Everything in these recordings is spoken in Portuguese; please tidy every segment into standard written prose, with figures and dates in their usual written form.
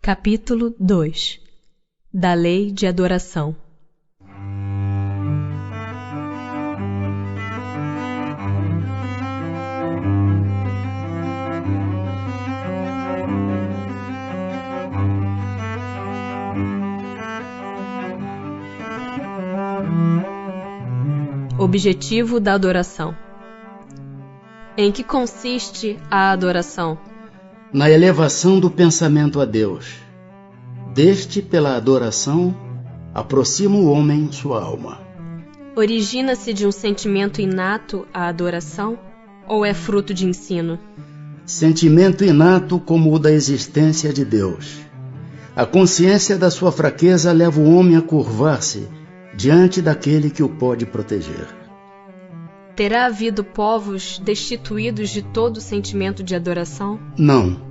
Capítulo 2 da Lei de Adoração. Objetivo da adoração. Em que consiste a adoração? Na elevação do pensamento a Deus. Deste, pela adoração, aproxima o homem sua alma. Origina-se de um sentimento inato a adoração ou é fruto de ensino? Sentimento inato como o da existência de Deus. A consciência da sua fraqueza leva o homem a curvar-se diante daquele que o pode proteger. Terá havido povos destituídos de todo sentimento de adoração? Não,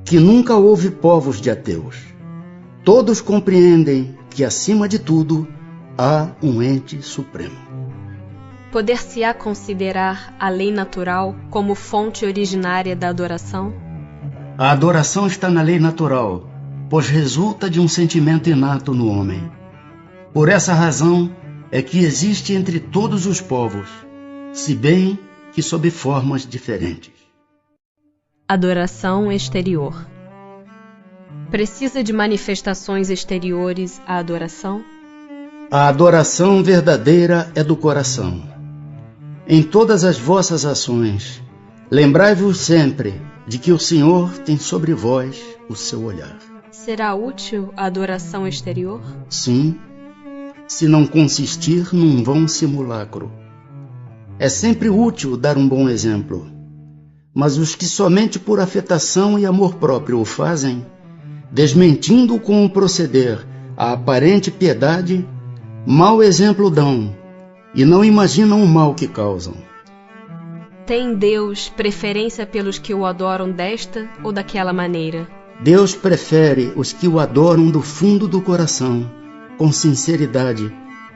que nunca houve povos de ateus. Todos compreendem que, acima de tudo, há um ente supremo. Poder-se-á considerar a lei natural como fonte originária da adoração? A adoração está na lei natural, pois resulta de um sentimento inato no homem. Por essa razão é que existe entre todos os povos, se bem que sob formas diferentes. Adoração exterior. Precisa de manifestações exteriores a adoração? A adoração verdadeira é do coração. Em todas as vossas ações, lembrai-vos sempre de que o Senhor tem sobre vós o seu olhar. Será útil a adoração exterior? Sim, se não consistir num vão simulacro. É sempre útil dar um bom exemplo, mas os que somente por afetação e amor próprio o fazem, desmentindo com o proceder a aparente piedade, mau exemplo dão e não imaginam o mal que causam. Tem Deus preferência pelos que o adoram desta ou daquela maneira? Deus prefere os que o adoram do fundo do coração, com sinceridade,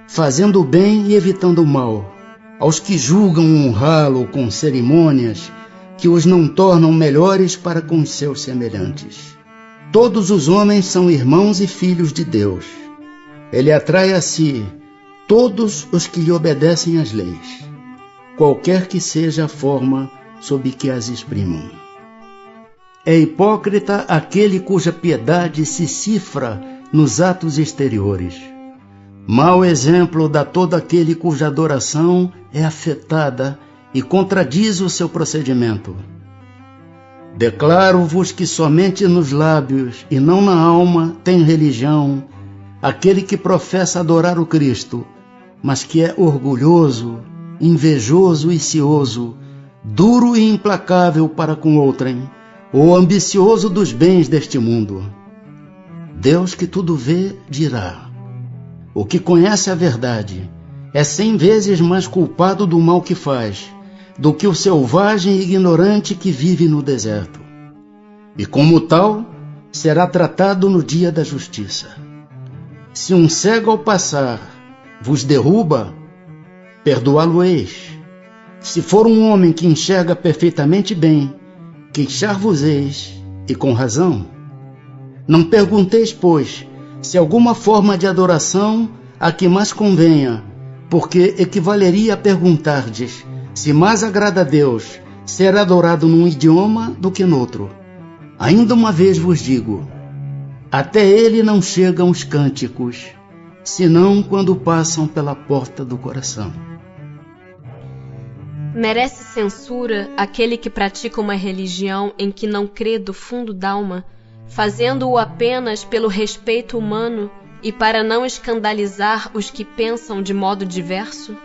fazendo o bem e evitando o mal, aos que julgam honrá-lo com cerimônias que os não tornam melhores para com os seus semelhantes. Todos os homens são irmãos e filhos de Deus. Ele atrai a si todos os que lhe obedecem às leis, qualquer que seja a forma sob que as exprimam. É hipócrita aquele cuja piedade se cifra nos atos exteriores. Mau exemplo dá todo aquele cuja adoração é afetada e contradiz o seu procedimento. Declaro-vos que somente nos lábios e não na alma tem religião aquele que professa adorar o Cristo, mas que é orgulhoso, invejoso e cioso, duro e implacável para com outrem, ou ambicioso dos bens deste mundo. Deus que tudo vê dirá: o que conhece a verdade é 100 vezes mais culpado do mal que faz do que o selvagem e ignorante que vive no deserto. E como tal, será tratado no dia da justiça. Se um cego ao passar vos derruba, perdoá-lo-eis. Se for um homem que enxerga perfeitamente bem, queixar-vos-eis, e com razão. Não pergunteis, pois, se alguma forma de adoração a que mais convenha, porque equivaleria a perguntardes se mais agrada a Deus ser adorado num idioma do que noutro. Ainda uma vez vos digo, até ele não chegam os cânticos, senão quando passam pela porta do coração. Merece censura aquele que pratica uma religião em que não crê do fundo d'alma, fazendo-o apenas pelo respeito humano e para não escandalizar os que pensam de modo diverso?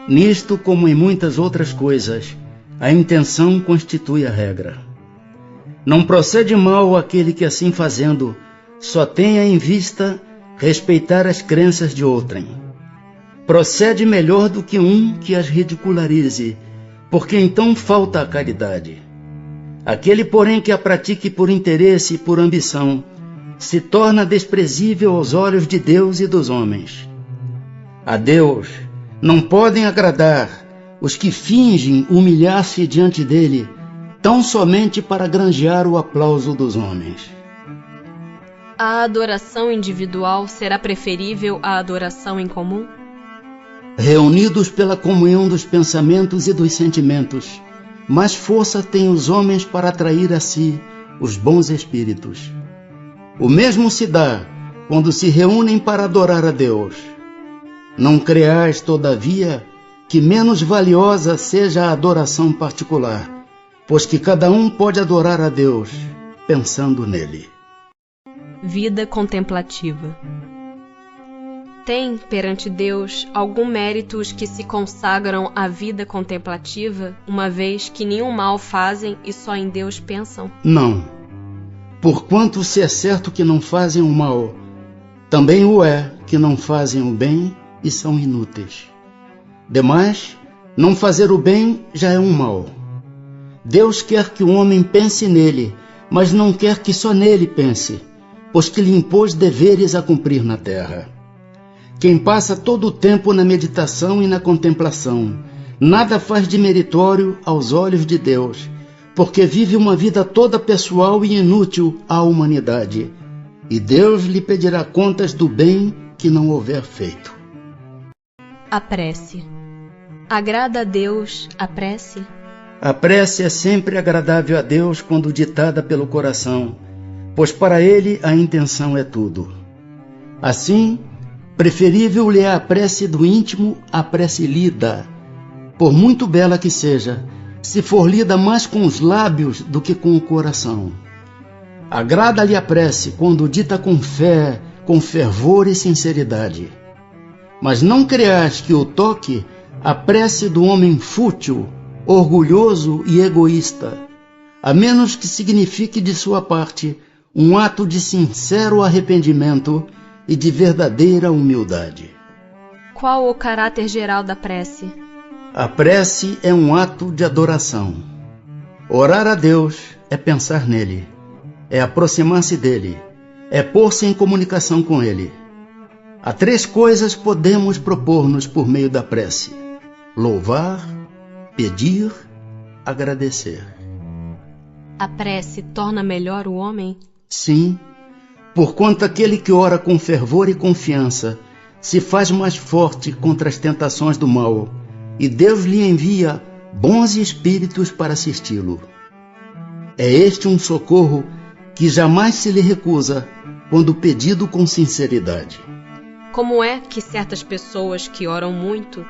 Nisto, como em muitas outras coisas, a intenção constitui a regra. Não procede mal aquele que, assim fazendo, só tenha em vista respeitar as crenças de outrem. Procede melhor do que um que as ridicularize, porque então falta a caridade. Aquele, porém, que a pratique por interesse e por ambição, se torna desprezível aos olhos de Deus e dos homens. A Deus não podem agradar os que fingem humilhar-se diante dele, tão somente para granjear o aplauso dos homens. A adoração individual será preferível à adoração em comum? Reunidos pela comunhão dos pensamentos e dos sentimentos, mais força têm os homens para atrair a si os bons espíritos. O mesmo se dá quando se reúnem para adorar a Deus. Não creais, todavia, que menos valiosa seja a adoração particular, pois que cada um pode adorar a Deus pensando nele. Vida contemplativa. Tem, perante Deus, algum mérito os que se consagram à vida contemplativa, uma vez que nenhum mal fazem e só em Deus pensam? Não. Porquanto se é certo que não fazem o mal, também o é que não fazem o bem e são inúteis. Demais, não fazer o bem já é um mal. Deus quer que o homem pense nele, mas não quer que só nele pense, pois que lhe impôs deveres a cumprir na terra. Quem passa todo o tempo na meditação e na contemplação, nada faz de meritório aos olhos de Deus, porque vive uma vida toda pessoal e inútil à humanidade, e Deus lhe pedirá contas do bem que não houver feito. A prece. Agrada a Deus a prece? A prece é sempre agradável a Deus quando ditada pelo coração, pois para Ele a intenção é tudo. Assim, preferível lhe é a prece do íntimo à prece lida, por muito bela que seja, se for lida mais com os lábios do que com o coração. Agrada-lhe a prece quando dita com fé, com fervor e sinceridade. Mas não creas que o toque a prece do homem fútil, orgulhoso e egoísta, a menos que signifique de sua parte um ato de sincero arrependimento e de verdadeira humildade. Qual o caráter geral da prece? A prece é um ato de adoração. Orar a Deus é pensar nele, é aproximar-se dele, é pôr-se em comunicação com ele. Há 3 coisas podemos propor-nos por meio da prece: louvar, pedir, agradecer. A prece torna melhor o homem? Sim, porquanto aquele que ora com fervor e confiança se faz mais forte contra as tentações do mal, e Deus lhe envia bons espíritos para assisti-lo. É este um socorro que jamais se lhe recusa quando pedido com sinceridade. Como é que certas pessoas que oram muito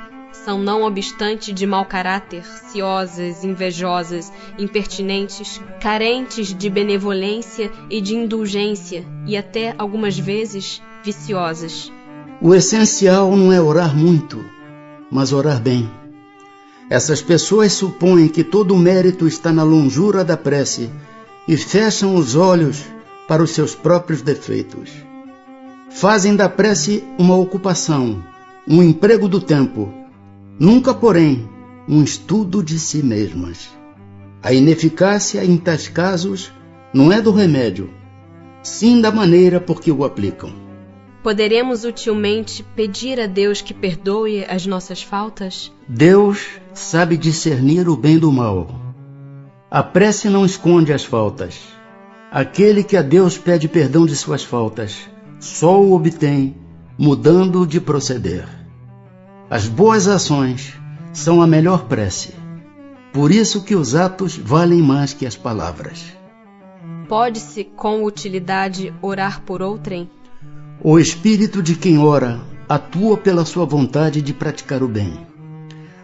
são, não obstante, de mau caráter, ciosas, invejosas, impertinentes, carentes de benevolência e de indulgência e até, algumas vezes, viciosas? O essencial não é orar muito, mas orar bem. Essas pessoas supõem que todo o mérito está na longura da prece e fecham os olhos para os seus próprios defeitos. Fazem da prece uma ocupação, um emprego do tempo, nunca, porém, um estudo de si mesmas. A ineficácia em tais casos não é do remédio, sim da maneira por que o aplicam. Poderemos utilmente pedir a Deus que perdoe as nossas faltas? Deus sabe discernir o bem do mal. A prece não esconde as faltas. Aquele que a Deus pede perdão de suas faltas só o obtém mudando de proceder. As boas ações são a melhor prece. Por isso que os atos valem mais que as palavras. Pode-se, com utilidade, orar por outrem? O espírito de quem ora atua pela sua vontade de praticar o bem.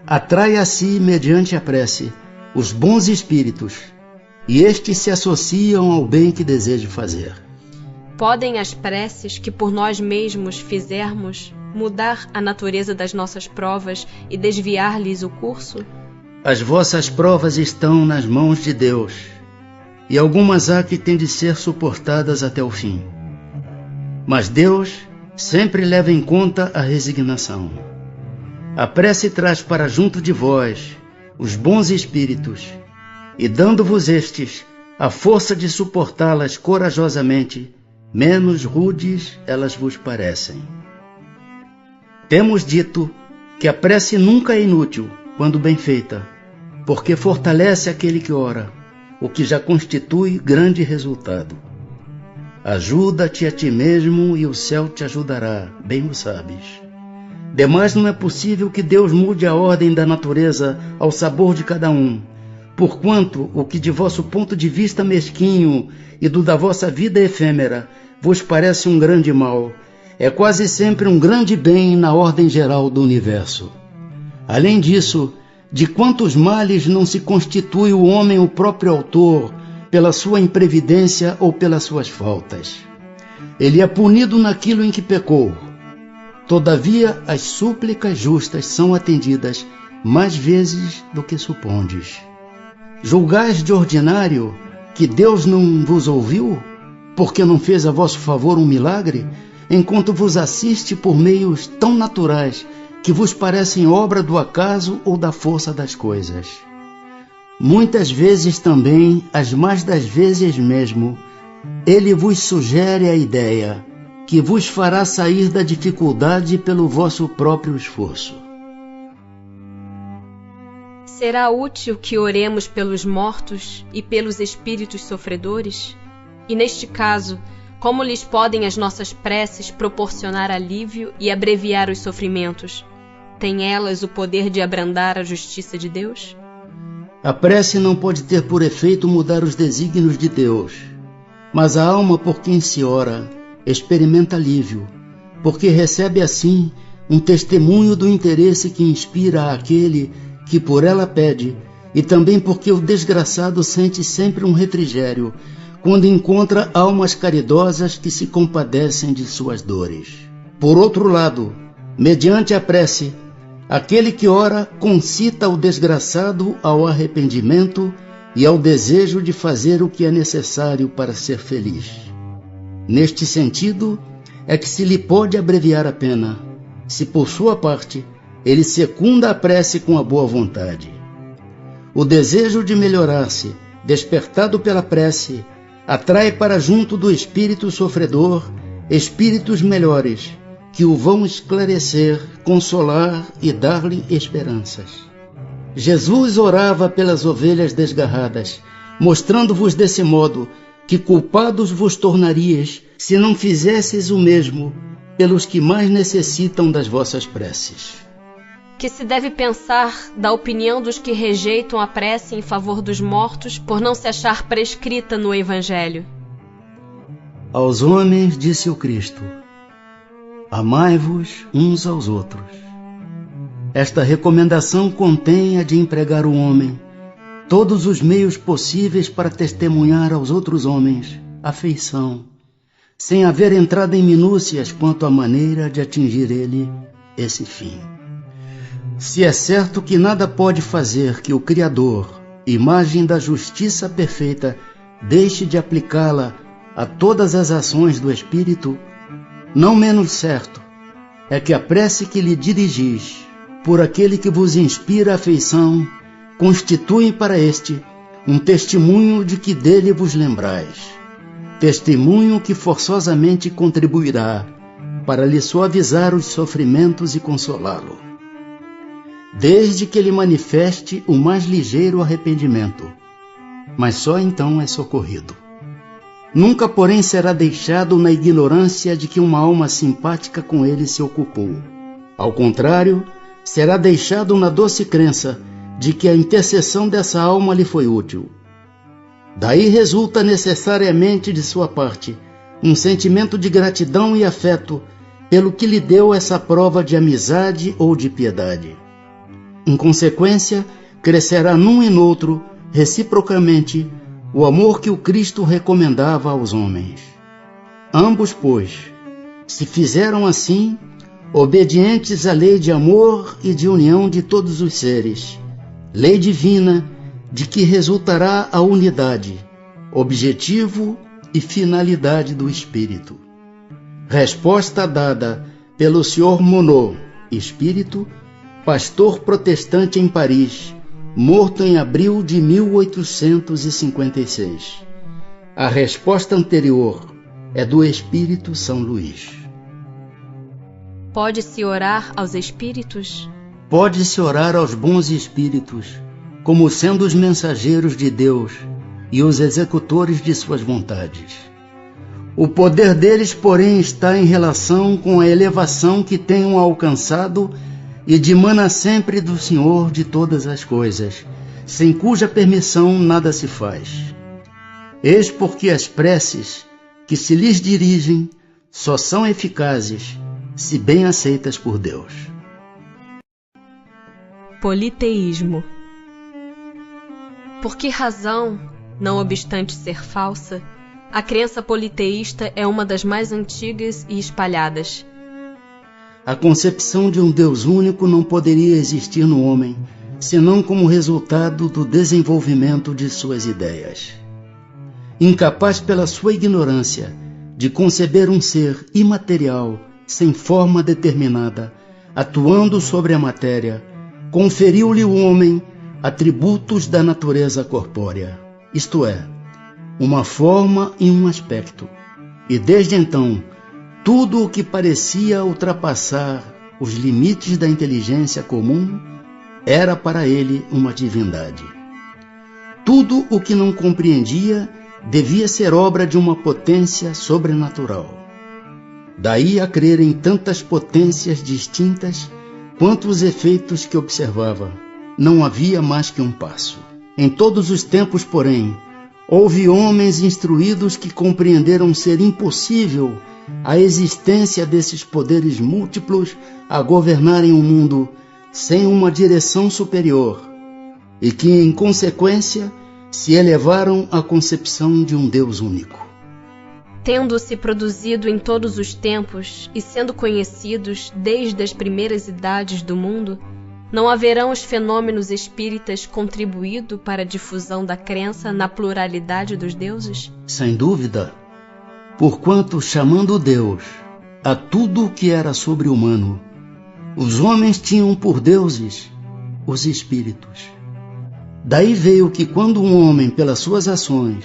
Atrai a si, mediante a prece, os bons espíritos, e estes se associam ao bem que deseja fazer. Podem as preces que por nós mesmos fizermos mudar a natureza das nossas provas e desviar-lhes o curso? As vossas provas estão nas mãos de Deus, e algumas há que têm de ser suportadas até o fim. Mas Deus sempre leva em conta a resignação. A prece traz para junto de vós os bons espíritos, e dando-vos estes a força de suportá-las corajosamente, menos rudes elas vos parecem. Temos dito que a prece nunca é inútil quando bem feita, porque fortalece aquele que ora, o que já constitui grande resultado. Ajuda-te a ti mesmo e o céu te ajudará, bem o sabes. Demais não é possível que Deus mude a ordem da natureza ao sabor de cada um, porquanto o que de vosso ponto de vista mesquinho e do da vossa vida efêmera vos parece um grande mal, é quase sempre um grande bem na ordem geral do universo. Além disso, de quantos males não se constitui o homem o próprio autor, pela sua imprevidência ou pelas suas faltas. Ele é punido naquilo em que pecou. Todavia, as súplicas justas são atendidas mais vezes do que supondes. Julgais de ordinário que Deus não vos ouviu, porque não fez a vosso favor um milagre, enquanto vos assiste por meios tão naturais que vos parecem obra do acaso ou da força das coisas. Muitas vezes também, as mais das vezes mesmo, ele vos sugere a ideia que vos fará sair da dificuldade pelo vosso próprio esforço. Será útil que oremos pelos mortos e pelos espíritos sofredores? E neste caso, como lhes podem as nossas preces proporcionar alívio e abreviar os sofrimentos? Têm elas o poder de abrandar a justiça de Deus? A prece não pode ter por efeito mudar os desígnios de Deus, mas a alma por quem se ora experimenta alívio, porque recebe assim um testemunho do interesse que inspira àquele que por ela pede, e também porque o desgraçado sente sempre um refrigério quando encontra almas caridosas que se compadecem de suas dores. Por outro lado, mediante a prece, aquele que ora concita o desgraçado ao arrependimento e ao desejo de fazer o que é necessário para ser feliz. Neste sentido, é que se lhe pode abreviar a pena, se por sua parte ele secunda a prece com a boa vontade. O desejo de melhorar-se, despertado pela prece, atrai para junto do espírito sofredor espíritos melhores, que o vão esclarecer, consolar e dar-lhe esperanças. Jesus orava pelas ovelhas desgarradas, mostrando-vos desse modo que culpados vos tornarias se não fizesseis o mesmo pelos que mais necessitam das vossas preces. Que se deve pensar da opinião dos que rejeitam a prece em favor dos mortos por não se achar prescrita no Evangelho? Aos homens disse o Cristo: amai-vos uns aos outros. Esta recomendação contém a de empregar o homem todos os meios possíveis para testemunhar aos outros homens afeição, sem haver entrado em minúcias quanto à maneira de atingir ele esse fim. Se é certo que nada pode fazer que o Criador, imagem da justiça perfeita, deixe de aplicá-la a todas as ações do Espírito, não menos certo é que a prece que lhe dirigis, por aquele que vos inspira afeição, constitui para este um testemunho de que dele vos lembrais, testemunho que forçosamente contribuirá para lhe suavizar os sofrimentos e consolá-lo, desde que ele manifeste o mais ligeiro arrependimento, mas só então é socorrido. Nunca, porém, será deixado na ignorância de que uma alma simpática com ele se ocupou. Ao contrário, será deixado na doce crença de que a intercessão dessa alma lhe foi útil. Daí resulta necessariamente de sua parte um sentimento de gratidão e afeto pelo que lhe deu essa prova de amizade ou de piedade. Em consequência, crescerá num e noutro, reciprocamente, o amor que o Cristo recomendava aos homens. Ambos, pois, se fizeram assim, obedientes à lei de amor e de união de todos os seres, lei divina de que resultará a unidade, objetivo e finalidade do Espírito. Resposta dada pelo Sr. Monod, espírito, pastor protestante em Paris, morto em abril de 1856. A resposta anterior é do Espírito São Luís. Pode-se orar aos espíritos? Pode-se orar aos bons espíritos, como sendo os mensageiros de Deus e os executores de suas vontades. O poder deles, porém, está em relação com a elevação que tenham alcançado e dimana sempre do Senhor de todas as coisas, sem cuja permissão nada se faz. Eis porque as preces que se lhes dirigem só são eficazes se bem aceitas por Deus. Politeísmo. Por que razão, não obstante ser falsa, a crença politeísta é uma das mais antigas e espalhadas? A concepção de um Deus único não poderia existir no homem, senão como resultado do desenvolvimento de suas ideias. Incapaz pela sua ignorância de conceber um ser imaterial, sem forma determinada, atuando sobre a matéria, conferiu-lhe o homem atributos da natureza corpórea, isto é, uma forma e um aspecto. E desde então, tudo o que parecia ultrapassar os limites da inteligência comum era para ele uma divindade. Tudo o que não compreendia devia ser obra de uma potência sobrenatural. Daí a crer em tantas potências distintas quanto os efeitos que observava. Não havia mais que um passo. Em todos os tempos, porém, houve homens instruídos que compreenderam ser impossível a existência desses poderes múltiplos a governarem o mundo sem uma direção superior, e que, em consequência, se elevaram à concepção de um Deus único. Tendo-se produzido em todos os tempos e sendo conhecidos desde as primeiras idades do mundo, não haverão os fenômenos espíritas contribuído para a difusão da crença na pluralidade dos deuses? Sem dúvida, porquanto, chamando Deus a tudo o que era sobre-humano, os homens tinham por deuses os espíritos. Daí veio que quando um homem, pelas suas ações,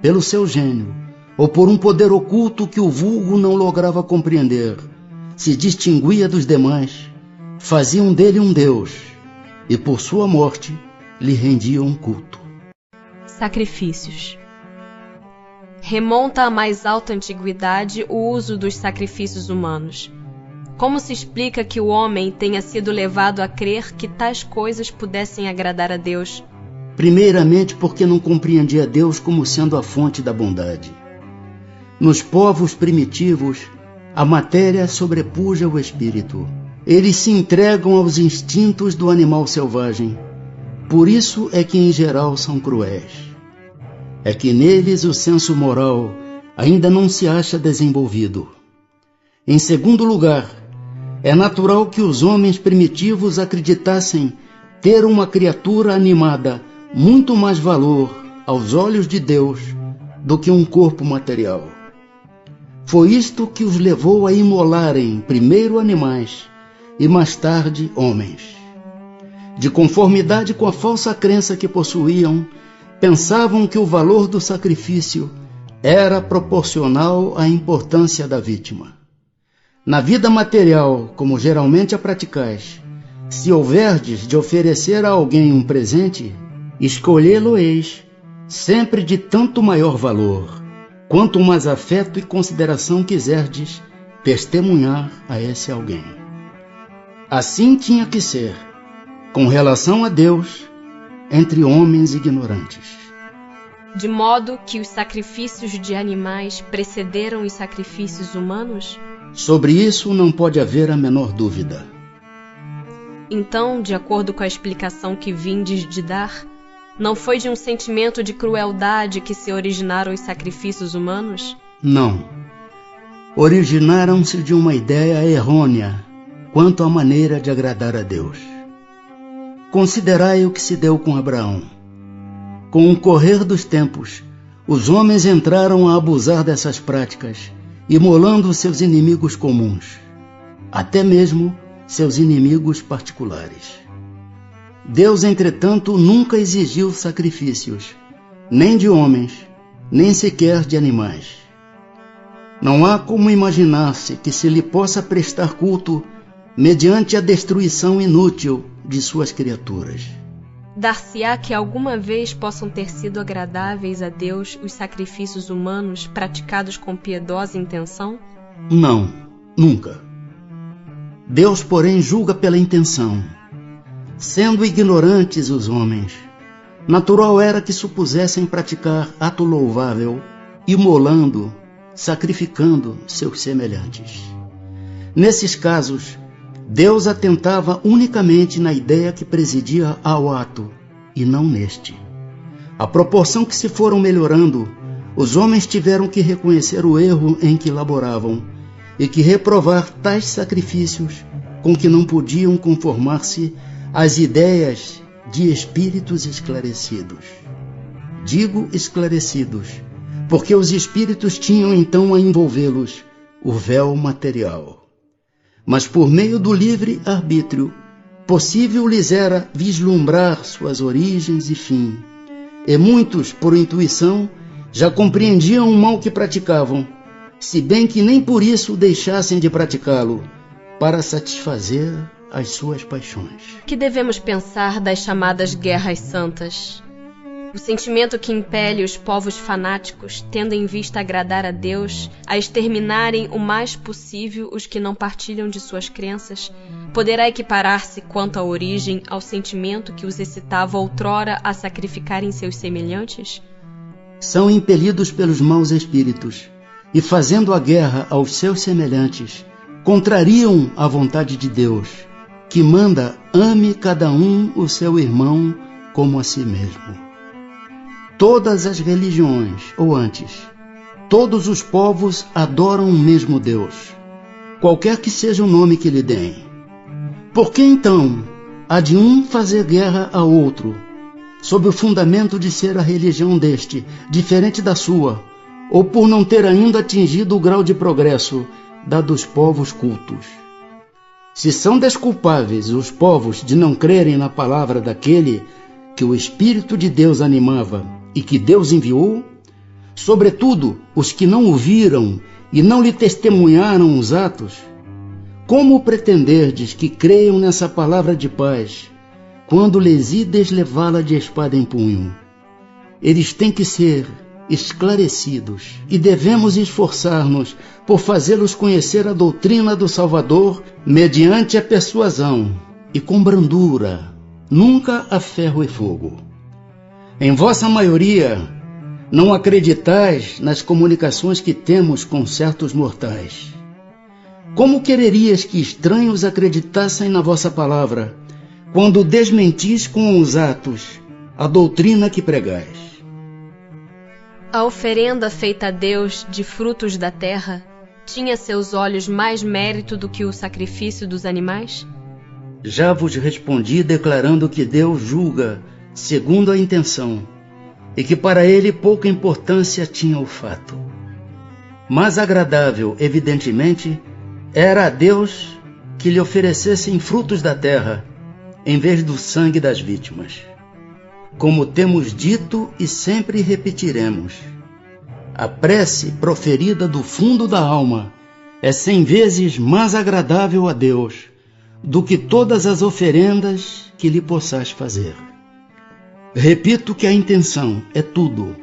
pelo seu gênio, ou por um poder oculto que o vulgo não lograva compreender, se distinguia dos demais, faziam dele um Deus, e por sua morte lhe rendiam culto. Sacrifícios. Remonta à mais alta antiguidade o uso dos sacrifícios humanos. Como se explica que o homem tenha sido levado a crer que tais coisas pudessem agradar a Deus? Primeiramente porque não compreendia Deus como sendo a fonte da bondade. Nos povos primitivos, a matéria sobrepuja o espírito. Eles se entregam aos instintos do animal selvagem. Por isso é que em geral são cruéis. É que neles o senso moral ainda não se acha desenvolvido. Em segundo lugar, é natural que os homens primitivos acreditassem ter uma criatura animada muito mais valor aos olhos de Deus do que um corpo material. Foi isto que os levou a imolarem primeiro animais e mais tarde homens. De conformidade com a falsa crença que possuíam, pensavam que o valor do sacrifício era proporcional à importância da vítima. Na vida material, como geralmente a praticais, se houverdes de oferecer a alguém um presente, escolhê-lo-eis sempre de tanto maior valor, quanto mais afeto e consideração quiserdes testemunhar a esse alguém. Assim tinha que ser, com relação a Deus, entre homens ignorantes. De modo que os sacrifícios de animais precederam os sacrifícios humanos? Sobre isso não pode haver a menor dúvida. Então, de acordo com a explicação que vindes de dar, não foi de um sentimento de crueldade que se originaram os sacrifícios humanos? Não. Originaram-se de uma ideia errônea quanto à maneira de agradar a Deus. Considerai o que se deu com Abraão. Com o correr dos tempos, os homens entraram a abusar dessas práticas, imolando seus inimigos comuns, até mesmo seus inimigos particulares. Deus, entretanto, nunca exigiu sacrifícios, nem de homens, nem sequer de animais. Não há como imaginar-se que se lhe possa prestar culto mediante a destruição inútil de suas criaturas. Dar-se-á que alguma vez possam ter sido agradáveis a Deus os sacrifícios humanos praticados com piedosa intenção? Não, nunca. Deus, porém, julga pela intenção. Sendo ignorantes os homens, natural era que supusessem praticar ato louvável, imolando, sacrificando seus semelhantes. Nesses casos, Deus atentava unicamente na ideia que presidia ao ato, e não neste. À proporção que se foram melhorando, os homens tiveram que reconhecer o erro em que laboravam e que reprovar tais sacrifícios com que não podiam conformar-se às ideias de espíritos esclarecidos. Digo esclarecidos, porque os espíritos tinham então a envolvê-los o véu material. Mas por meio do livre arbítrio, possível lhes era vislumbrar suas origens e fim. E muitos, por intuição, já compreendiam o mal que praticavam, se bem que nem por isso deixassem de praticá-lo, para satisfazer as suas paixões. Que devemos pensar das chamadas guerras santas? O sentimento que impele os povos fanáticos, tendo em vista agradar a Deus, a exterminarem o mais possível os que não partilham de suas crenças, poderá equiparar-se quanto à origem ao sentimento que os excitava outrora a sacrificarem seus semelhantes? São impelidos pelos maus espíritos, e fazendo a guerra aos seus semelhantes, contrariam a vontade de Deus, que manda ame cada um o seu irmão como a si mesmo. Todas as religiões, ou antes, todos os povos adoram o mesmo Deus, qualquer que seja o nome que lhe deem. Por que então há de um fazer guerra a outro, sob o fundamento de ser a religião deste, diferente da sua, ou por não ter ainda atingido o grau de progresso da dos povos cultos? Se são desculpáveis os povos de não crerem na palavra daquele que o Espírito de Deus animava e que Deus enviou, sobretudo os que não o viram e não lhe testemunharam os atos, como pretenderdes que creiam nessa palavra de paz, quando lhes ides levá-la de espada em punho? Eles têm que ser esclarecidos e devemos esforçar-nos por fazê-los conhecer a doutrina do Salvador mediante a persuasão e com brandura, nunca a ferro e fogo. Em vossa maioria, não acreditais nas comunicações que temos com certos mortais. Como quererias que estranhos acreditassem na vossa palavra, quando desmentis com os atos a doutrina que pregais? A oferenda feita a Deus de frutos da terra tinha a seus olhos mais mérito do que o sacrifício dos animais? Já vos respondi declarando que Deus julga segundo a intenção, e que para ele pouca importância tinha o fato. Mais agradável, evidentemente, era a Deus que lhe oferecessem frutos da terra, em vez do sangue das vítimas. Como temos dito e sempre repetiremos, a prece proferida do fundo da alma é 100 vezes mais agradável a Deus do que todas as oferendas que lhe possais fazer. Repito que a intenção é tudo,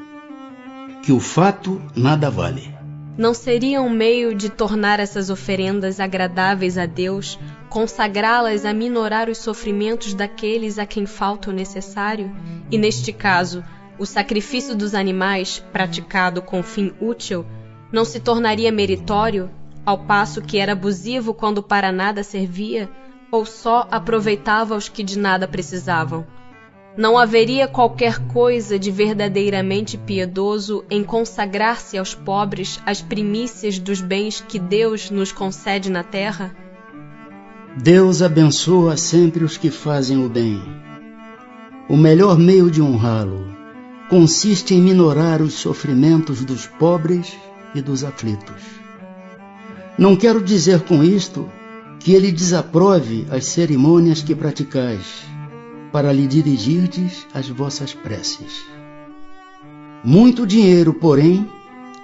que o fato nada vale. Não seria um meio de tornar essas oferendas agradáveis a Deus, consagrá-las a minorar os sofrimentos daqueles a quem falta o necessário? E neste caso, o sacrifício dos animais, praticado com fim útil, não se tornaria meritório, ao passo que era abusivo quando para nada servia, ou só aproveitava os que de nada precisavam? Não haveria qualquer coisa de verdadeiramente piedoso em consagrar-se aos pobres as primícias dos bens que Deus nos concede na terra? Deus abençoa sempre os que fazem o bem. O melhor meio de honrá-lo consiste em minorar os sofrimentos dos pobres e dos aflitos. Não quero dizer com isto que ele desaprove as cerimônias que praticais, para lhe dirigirdes as vossas preces. Muito dinheiro, porém,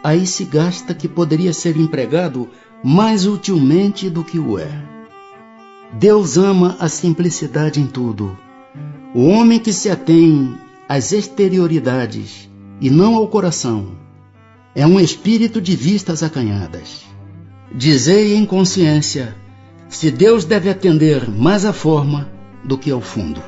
aí se gasta que poderia ser empregado mais utilmente do que o é. Deus ama a simplicidade em tudo, O homem que se atém às exterioridades e não ao coração é um espírito de vistas acanhadas. Dizei em consciência se Deus deve atender mais à forma do que ao fundo.